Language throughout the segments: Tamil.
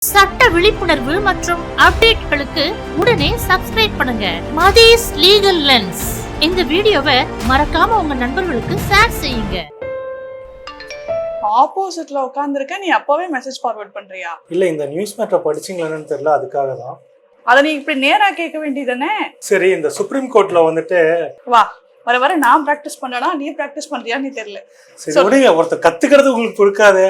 சட்ட விழிப்புணர்வு மற்றும் அப்டேட்களுக்கு உடனே சப்ஸ்கிரைப் பண்ணுங்க மதீஸ் லீகல் லென்ஸ். இந்த வீடியோவை மறக்காம உங்க நண்பர்களுக்கு ஷேர் செய்யுங்க. ஆப்போசிட்ல உட்கார்ந்துருக்க, நீ அப்பவே மெசேஜ் ஃபார்வர்ட் பண்றியா? இல்ல, இந்த நியூஸ் மேட்டர் படிச்சீங்களான்னு தெரியல, அதுக்காக தான். அத நீ இப்படி நேரா கேட்க வேண்டியதானே. சரி, இந்த சுப்ரீம் கோர்ட்ல வந்துட்டு வா வர வர நான் பிராக்டிஸ் பண்ணனா நீ பிராக்டிஸ் பண்றியான்னு தெரியல. சரி விடுங்க, ஒருத்தர் கத்துக்கிறது உங்களுக்கு கொடுக்காது.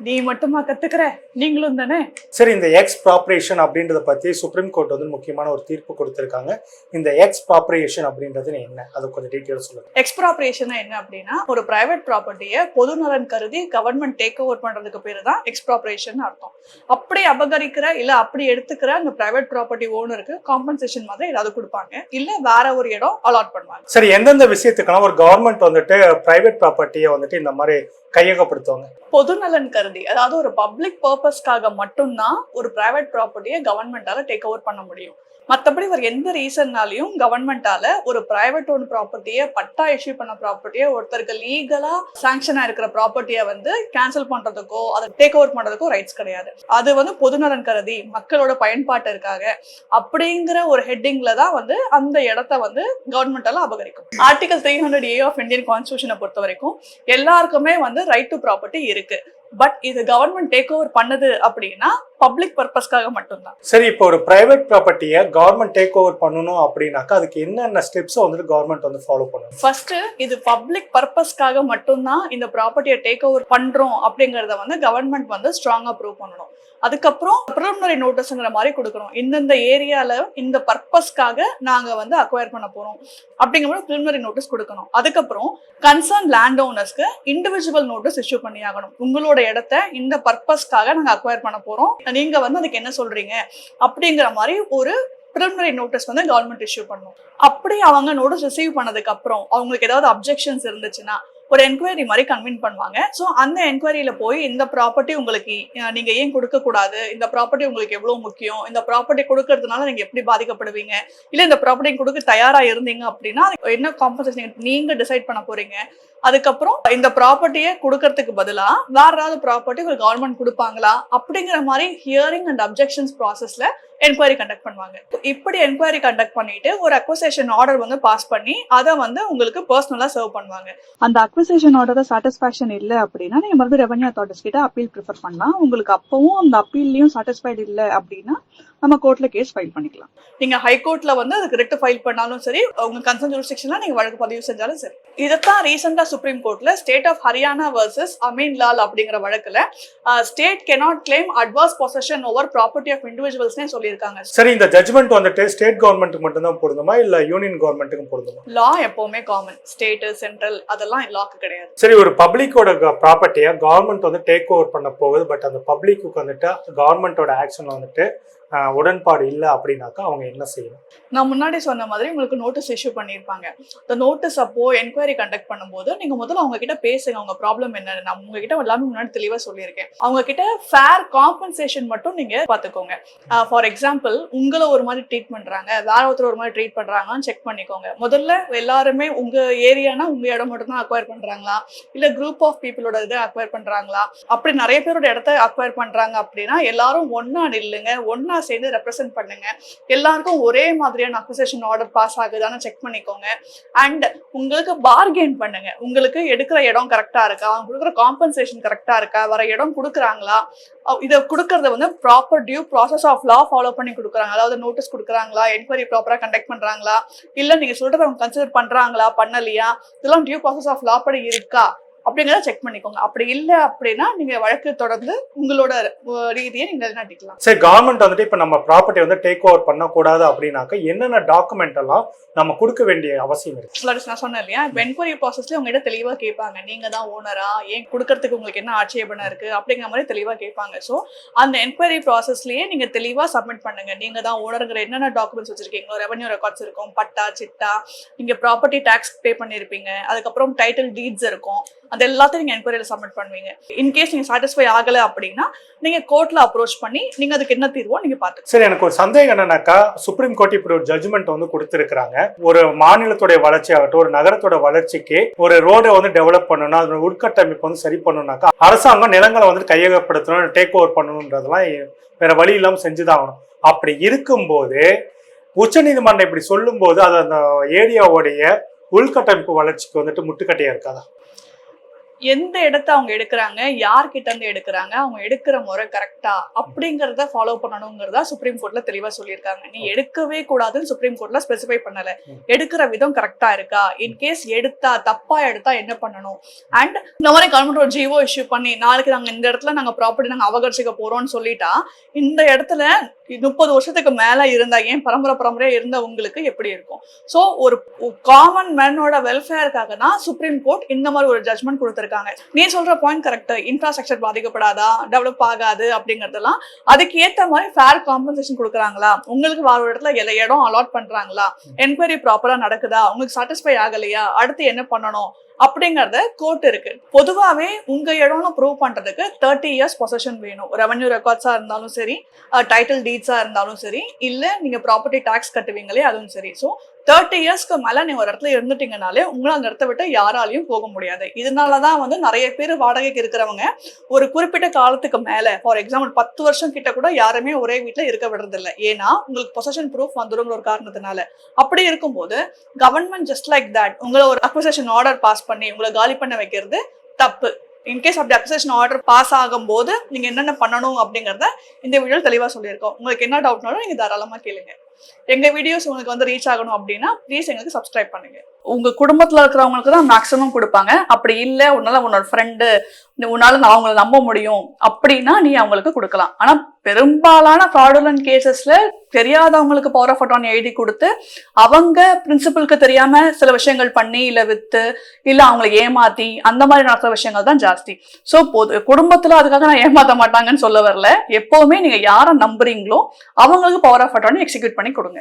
நீ மட்டுமா கத்துக்கிற, நீங்களும் தானே. சரி, இந்த எக்ஸ்ப்ராப்ரியேஷன் அப்படின்றத பத்தி சுப்ரீம் கோர்ட் வந்து முக்கியமான ஒரு தீர்ப்பு கொடுத்திருக்காங்க. இந்த எக்ஸ்ப்ராப்ரியேஷன் அப்படின்றது என்ன, அது கொஞ்சம் டீடைல்ஸ் சொல்லுங்க. எக்ஸ்ப்ராப்ரியேஷன் என்ன அப்படின்னா, ஒரு பிரைவேட் ப்ராப்பர்ட்டியை பொது நலன் கருதி கவர்மெண்ட் டேக் ஓவர் பண்றதுக்கு பேரு தான் எக்ஸ்ப்ராப்ரியேஷன் அர்த்தம். அப்படி அபகரிக்கிற இல்ல அப்படி எடுத்துக்கிற அந்த பிரைவேட் ப்ராப்பர்ட்டி ஓனருக்கு காம்பன்சேஷன் மாதிரி ஏதாவது கொடுப்பாங்க, இல்ல வேற ஒரு இடம் அலாட் பண்ணுவாங்க. சரி, எந்தெந்த விஷயத்துக்கெல்லாம் ஒரு கவர்மெண்ட் வந்துட்டு பிரைவேட் ப்ராப்பர்ட்டியை வந்துட்டு இந்த மாதிரி கையகப்படுத்துவாங்க? பொது நலன் கருதி, அதாவது ஒரு பப்ளிக் பர்பஸ்க்காக மட்டும்தான் ஒரு பிரைவேட் ப்ராப்பர்ட்டியை கவர்மெண்டால டேக் ஓவர் பண்ண முடியும். மற்றபடி ஒரு எந்த ரீசன்னாலையும் கவர்மெண்டால ஒரு பிரைவேட் ஓன் ப்ராப்பர்ட்டியை, பட்டா இஷ்யூ பண்ண ப்ராப்பர்ட்டியை, ஒருத்தருக்கு லீகலா சாங்ஷனா இருக்கிற ப்ராப்பர்ட்டியை வந்து கேன்சல் பண்றதுக்கோ அதை டேக் ஓவர் பண்றதுக்கோ ரைட்ஸ் கிடையாது. அது வந்து பொதுநலன் கருதி மக்களோட பயன்பாட்டிற்காக அப்படிங்கிற ஒரு ஹெட்டிங்ல தான் வந்து அந்த இடத்த வந்து கவர்மெண்டால அபகரிக்கும். ஆர்டிகல் 300A ஆஃப் இந்தியன் கான்ஸ்டிடியூஷனை பொறுத்த வரைக்கும் எல்லாருக்குமே வந்து ரைட் டு ப்ராப்பர்ட்டி இருக்கு. பட் இது கவர்மெண்ட் டேக் ஓவர் பண்ணது அப்படின்னா பப்ளிக் பர்பஸ்க்காக மட்டும்தான். சரி, இப்போ ஒரு பிரைவேட் ப்ராப்பர்ட்டியை கவர்மெண்ட் டேக் ஓவர் பண்ணணும் அப்படின்னாக்கா அதுக்கு என்னென்ன ஸ்டெப்ஸ் வந்துட்டு கவர்மெண்ட் வந்து ஃபாலோ பண்ணணும்? ஃபர்ஸ்ட், இது பப்ளிக் பர்பஸ்க்காக மட்டும்தான் இந்த ப்ராப்பர்ட்டியை டேக் ஓவர் பண்றோம் அப்படிங்கறத வந்து கவர்மெண்ட் வந்து ஸ்ட்ராங்கா ப்ரூவ் பண்ணணும். அதுக்கப்புறம் ப்ரிலிமினரி நோட்டீஸ்ங்கிற மாதிரி கொடுக்கணும். இந்தந்த ஏரியால இந்த பர்பஸ்க்காக நாங்க வந்து அக்வயர் பண்ண போறோம் அப்படிங்கிற ப்ரிலிமினரி நோட்டீஸ் கொடுக்கணும். அதுக்கப்புறம் கன்சர்ன் லேண்ட் ஓனர்ஸ்க்கு இண்டிவிஜுவல் நோட்டீஸ் இஷ்யூ பண்ணி ஆகணும். உங்களோட இடத்த இந்த பர்பஸ்க்காக நாங்க அக்வயர் பண்ண போறோம், நீங்க வந்து அதுக்கு என்ன சொல்றீங்க அப்படிங்கிற மாதிரி ஒரு பிரிலிமினரி நோட்டீஸ் வந்து கவர்மெண்ட் இஷ்யூ பண்ணணும். அப்படி அவங்க நோட்டீஸ் ரிசீவ் பண்ணதுக்கு அப்புறம் அவங்களுக்கு ஏதாவது அப்ஜெக்ஷன்ஸ் இருந்துச்சுன்னா ஒரு என்கொயரி மாதிரி கன்வீன் பண்ணுவாங்க. ஸோ அந்த என்கொயரியில போய் இந்த ப்ராப்பர்ட்டி உங்களுக்கு நீங்க ஏன் கொடுக்க கூடாது, இந்த ப்ராப்பர்ட்டி உங்களுக்கு எவ்வளவு முக்கியம், இந்த ப்ராப்பர்ட்டி கொடுக்கறதுனால நீங்க எப்படி பாதிக்கப்படுவீங்க, இல்ல இந்த ப்ராப்பர்ட்டி கொடுக்க தயாரா இருந்தீங்க அப்படின்னா என்ன காம்பன்சேஷன் நீங்க டிசைட் பண்ண போறீங்க. அதுக்கப்புறம் இந்த ப்ராப்பர்ட்டியை கொடுக்கறதுக்கு பதிலா வேற ஏதாவது ப்ராப்பர்ட்டி ஒரு கவர்மெண்ட் கொடுப்பாங்களா அப்படிங்கிற மாதிரி ஹியரிங் அண்ட் அப்ஜெக்ஷன்ஸ் ப்ராசஸ்ல என்கொயரி கண்டக்ட் பண்ணுவாங்க. இப்படி என்கொயரி கண்டக்ட் பண்ணிட்டு ஒரு அக்வசேஷன் ஆர்டர் வந்து பாஸ் பண்ணி அதை வந்து உங்களுக்கு பர்சனலா சர்வ் பண்ணுவாங்க. அந்த அக்வசேஷன் ஆர்டர் சாட்டிஸ்பாக்சன் இல்லை அப்படின்னா நீங்க மறுபடியும் ரெவன்யூ அத்தாரிட்டிஸ் கிட்ட அப்பீல் ப்ரிஃபர் பண்ணலாம். உங்களுக்கு அப்பவும் அந்த அப்பீல்லையும் சாட்டிஸ்ஃபைடு இல்லை அப்படின்னா நம்ம கோர்ட்ல கேஸ் ஃபைல் பண்ணிக்கலாம். நீங்க ஹைகோர்ட்ல வந்து அதுக்கு ரிட் ஃபைல் பண்ணாலும் சரி, உங்க கன்சர்ன் ஜூரிஸ்டிக்ஷன்ல நீங்க வழக்கு பதிவு செஞ்சாலும் சரி. இதைத்தான் ரீசெண்டா சுப்ரீம் கோர்ட்ல state of Haryana versus Amin Lal அப்படிங்கிற வழக்குல state cannot claim adverse possession over property of individuals சொல்லியிருக்காங்க. சரி, இந்த ஜட்ஜ்மெண்ட் வந்துட்டு ஸ்டேட் கவர்மெண்ட்டுக்கு மட்டும் தான் பொருந்துமா இல்ல யூனியன் கவர்மெண்ட்டுக்கும் பொருந்துமா? லா எப்பவுமே காமன், ஸ்டேட் சென்ட்ரல் அதெல்லாம் லாக்கு கிடையாது. சரி, ஒரு பப்ளிக்கோட ப்ராப்பர்ட்டியை கவர்மெண்ட் வந்து டேக் ஓவர் பண்ண போகுது, பட் அந்த பப்ளிக்கு வந்துட்டு கவர்மெண்டோட ஆக்ஷன்ல வந்துட்டு உடன்பாடு இல்லை அப்படின்னாக்கா அவங்க என்ன செய்யணும்? நான் முன்னாடி சொன்ன மாதிரி உங்களுக்கு நோட்டீஸ் இஷ்யூ பண்ணியிருப்பாங்க. இந்த நோட்டீஸ் அப்போ என்கொயரி கண்டக்ட் பண்ணும்போது நீங்க முதல்ல அவங்க கிட்ட பேசுங்க, அவங்க ப்ராப்ளம் என்னன்னு. நான் உங்ககிட்ட எல்லாமே முன்னாடி தெளிவா சொல்லியிருக்கேன். அவங்க கிட்ட ஃபேர் காம்பன்சேஷன் மட்டும் நீங்க பாத்துக்கோங்க. ஃபார் எக்ஸாம்பிள், உங்களை ஒரு மாதிரி ட்ரீட் பண்றாங்க, வேற ஒருத்தர் ஒரு மாதிரி ட்ரீட் பண்றாங்கன்னு செக் பண்ணிக்கோங்க. முதல்ல எல்லாருமே உங்க ஏரியானா உங்க இடம் மட்டும் தான் அக்வயர் பண்றாங்களா, இல்ல குரூப் ஆஃப் பீப்புளோட இதை அக்வயர் பண்றாங்களா, அப்படி நிறைய பேரோட இடத்த அக்வயர் பண்றாங்க அப்படின்னா எல்லாரும் ஒன்னா நில்லுங்க, ஒன்னா சேர்ந்து ரெப்ரசென்ட் பண்ணுங்க. எல்லாருக்கும் ஒரே மாதிரியான அக்விசிஷன் ஆர்டர் பாஸ் ஆகுதான்னு செக் பண்ணிக்கோங்க. அண்ட் உங்களுக்கு பார்கெயின் பண்ணுங்க. உங்களுக்கு எடுக்கிற இடம் கரெக்டா இருக்கா, அவங்க கொடுக்குற காம்பன்சேஷன் கரெக்டா இருக்கா, வர இடம் கொடுக்குறாங்களா, இதை கொடுக்கறத வந்து proper due process of law follow பண்ணி கொடுக்குறாங்க. அதாவது நோட்டீஸ் கொடுக்குறாங்களா, என்கொயரி ப்ராப்பரா கண்டக்ட் பண்றாங்களா, இல்ல நீங்க சொல்றதை அவங்க கன்சிடர் பண்றாங்களா பண்ணலையா, இதெல்லாம் டியூ ப்ராசஸ் ஆஃப் லா படி இருக்கா அப்படிங்கிறத செக் பண்ணிக்கோங்க. அப்படி இல்லை அப்படின்னா நீங்க வழக்கு தொடர்ந்து உங்களோட ரீதியை நீங்க நிலைநாட்டிக்கலாம். சரி, கவர்மெண்ட் வந்துட்டு இப்ப நம்ம ப்ராப்பர்ட்டி வந்து டேக் ஓவர் பண்ணக்கூடாது அப்படின்னாக்க என்னென்ன டாக்குமெண்ட் எல்லாம் நம்ம கொடுக்க வேண்டிய அவசியம் இருக்கு? நான் சொன்னேன் இல்லையா, என்கொயரி ப்ராசஸ்ல உங்ககிட்ட தெளிவா கேட்பாங்க, நீங்க தான் ஓனரா, ஏன் கொடுக்கறதுக்கு உங்களுக்கு என்ன ஆட்சேபனை இருக்கு அப்படிங்கிற மாதிரி தெளிவா கேட்பாங்க. ஸோ அந்த என்கொயரி ப்ராசஸ்லயே நீங்க தெளிவா சப்மிட் பண்ணுங்க. நீங்க தான் ஓனருங்கிற என்னென்ன டாக்குமெண்ட்ஸ் வச்சிருக்கீங்களோ, ரெவன்யூ ரெக்கார்ட்ஸ் இருக்கும், பட்டா சிட்டா, நீங்க ப்ராப்பர்ட்டி டாக்ஸ் பே பண்ணிருப்பீங்க, அதுக்கப்புறம் டைட்டில் டீட்ஸ் இருக்கும், அது எல்லாத்தையும் நீங்க என்கொயரியில சப்மிட் பண்ணுவீங்க. இன்கேஸ் நீங்க சாட்டிஸ்ஃபை ஆகல அப்படின்னா நீங்க கோர்ட்ல அப்ரோச் பண்ணி நீங்க அதுக்கு என்ன தீர்வோ நீங்க பாத்துக்கலாம். சரி, எனக்கு ஒரு சந்தேகம் என்னன்னாக்கா, சுப்ரீம் கோர்ட் இப்படி ஒரு ஜட்ஜ்மெண்ட் வந்து கொடுத்திருக்காங்க. ஒரு மாநிலத்துடைய வளர்ச்சி ஆகட்டும், ஒரு நகரத்தோட வளர்ச்சிக்கு ஒரு ரோடை வந்து டெவலப் பண்ணணும், அதோட உட்கட்டமைப்பு வந்து சரி பண்ணணும்னாக்கா அரசாங்கம் நிலங்களை வந்து கையகப்படுத்தணும், டேக் ஓவர் பண்ணணும்ன்றதெல்லாம் வேற வழி இல்லாம செஞ்சுதான் ஆகணும். அப்படி இருக்கும்போது உச்சநீதிமன்றம் இப்படி சொல்லும் போது அது அந்த ஏரியாவுடைய உள்கட்டமைப்பு வளர்ச்சிக்கு வந்துட்டு முட்டுக்கட்டையா இருக்காதா? எந்த இடத்த அவங்க எடுக்கிறாங்க, யார்கிட்ட இருந்து எடுக்கிறாங்க, அவங்க எடுக்கிற முறை கரெக்டா அப்படிங்கறத ஃபாலோ பண்ணணுங்கிறதா சுப்ரீம் கோர்ட்ல தெளிவா சொல்லியிருக்காங்க. நீ எடுக்கவே கூடாதுன்னு சுப்ரீம் கோர்ட்ல ஸ்பெசிஃபை பண்ணல. எடுக்கிற விதம் கரெக்டா இருக்கா, இன்கேஸ் எடுத்தா தப்பா எடுத்தா என்ன பண்ணணும், அண்ட் இந்த மாதிரி கவர்மெண்ட் ஒரு ஜிஓ இஷ்யூ பண்ணி நாளைக்கு நாங்க இந்த இடத்துல நாங்க ப்ராப்பர்ட்டி நாங்க அபகரிச்சிக்க போறோம்னு சொல்லிட்டா இந்த இடத்துல 30 வருஷத்துக்கு மேல இருந்தா, ஏன் பரம்பரையா இருந்த உங்களுக்கு எப்படி இருக்கும்? சோ ஒரு காமன் மேனோட வெல்ஃபேருக்காக தான் சுப்ரீம் கோர்ட் இந்த மாதிரி ஒரு ஜட்மெண்ட் கொடுத்திருக்காங்க. நீ சொல்ற பாயிண்ட் கரெக்ட், இன்ஃப்ராஸ்ட்ரக்சர் பாதிக்கப்படாதா, டெவலப் ஆகாது அப்படிங்கறதெல்லாம் அதுக்கு ஏத்த மாதிரி ஃபேர் காம்பன்சேஷன் கொடுக்குறாங்களா, உங்களுக்கு வேற ஒரு இடத்துல இடம் அலாட் பண்றாங்களா, என்கொயரி ப்ராப்பரா நடக்குதா, உங்களுக்கு சாட்டிஸ்ஃபை ஆகலையா, அடுத்து என்ன பண்ணணும் அப்படிங்கறத கோர்ட் இருக்கு. பொதுவாவே உங்க இடம்னு ப்ரூவ் பண்றதுக்கு 30 years பொசஷன் வேணும். ரெவன்யூ ரெக்கார்ட்ஸா இருந்தாலும் சரி, டைட்டில் டீட்ஸா இருந்தாலும் சரி, இல்ல நீங்க ப்ராப்பர்ட்டி டாக்ஸ் கட்டுவீங்களே அதுவும் சரி. ஸோ 30 yearsக்கு மேல நீங்க ஒரு இடத்துல இருந்துட்டீங்கனாலே உங்களை அந்த இடத்த விட்டு யாராலையும் போக முடியாது. இதனாலதான் வந்து நிறைய பேர் வாடகைக்கு இருக்கிறவங்க ஒரு குறிப்பிட்ட காலத்துக்கு மேல, ஃபார் எக்ஸாம்பிள் 10 வருஷம் கிட்ட கூட யாருமே ஒரே வீட்டுல இருக்க விடுறது இல்லை. ஏன்னா உங்களுக்கு பொசஷன் ப்ரூஃப் வந்துடும் ஒரு காரணத்தினால. அப்படி இருக்கும்போது கவர்மெண்ட் ஜஸ்ட் லைக் தட் உங்களை ஒரு அக்விசிஷன் ஆர்டர் பாஸ் பண்ணி உங்களை காலி பண்ண வைக்கிறது தப்பு. இன்கேஸ் அப்படி அக்விசிஷன் ஆர்டர் பாஸ் ஆகும் போது நீங்க என்னென்ன பண்ணணும் அப்படிங்கறத இந்த வீடியோ தெளிவா சொல்லியிருக்கோம். உங்களுக்கு என்ன டவுட்னாலும் நீங்க தாராளமா கேளுங்க. எங்க வீடியோஸ் உங்களுக்கு வந்து ரீச் ஆகணும் அப்படின்னா ப்ளீஸ் எங்களுக்கு சப்ஸ்கிரைப் பண்ணுங்க. உங்க குடும்பத்துல இருக்கிறவங்களுக்கு தான் மேக்ஸிமம் கொடுப்பாங்க. அப்படி இல்ல உன்னால உன்னோட ஃப்ரெண்டு, உன்னால நான் அவங்களை நம்ப முடியும் அப்படின்னா நீ அவங்களுக்கு கொடுக்கலாம். ஆனா பெரும்பாலான ஃப்ராடுலன்ட் கேசஸ்ல தெரியாதவங்களுக்கு பவர் ஆஃப் அட்டார்னி எழுதி கொடுத்து அவங்க பிரின்சிபலுக்கு தெரியாம சில விஷயங்கள் பண்ணி இல்ல வித்து இல்ல அவங்களை ஏமாத்தி அந்த மாதிரி நடக்கிற விஷயங்கள் தான் ஜாஸ்தி. சோ குடும்பத்துல அதுக்காக நான் ஏமாத்த மாட்டாங்கன்னு சொல்ல வரல. எப்பவுமே நீங்க யாரை நம்புறீங்களோ அவங்களுக்கு பவர் ஆஃப் அட்டார்னி எக்ஸிக்யூட் பண்ணி கொடுங்க.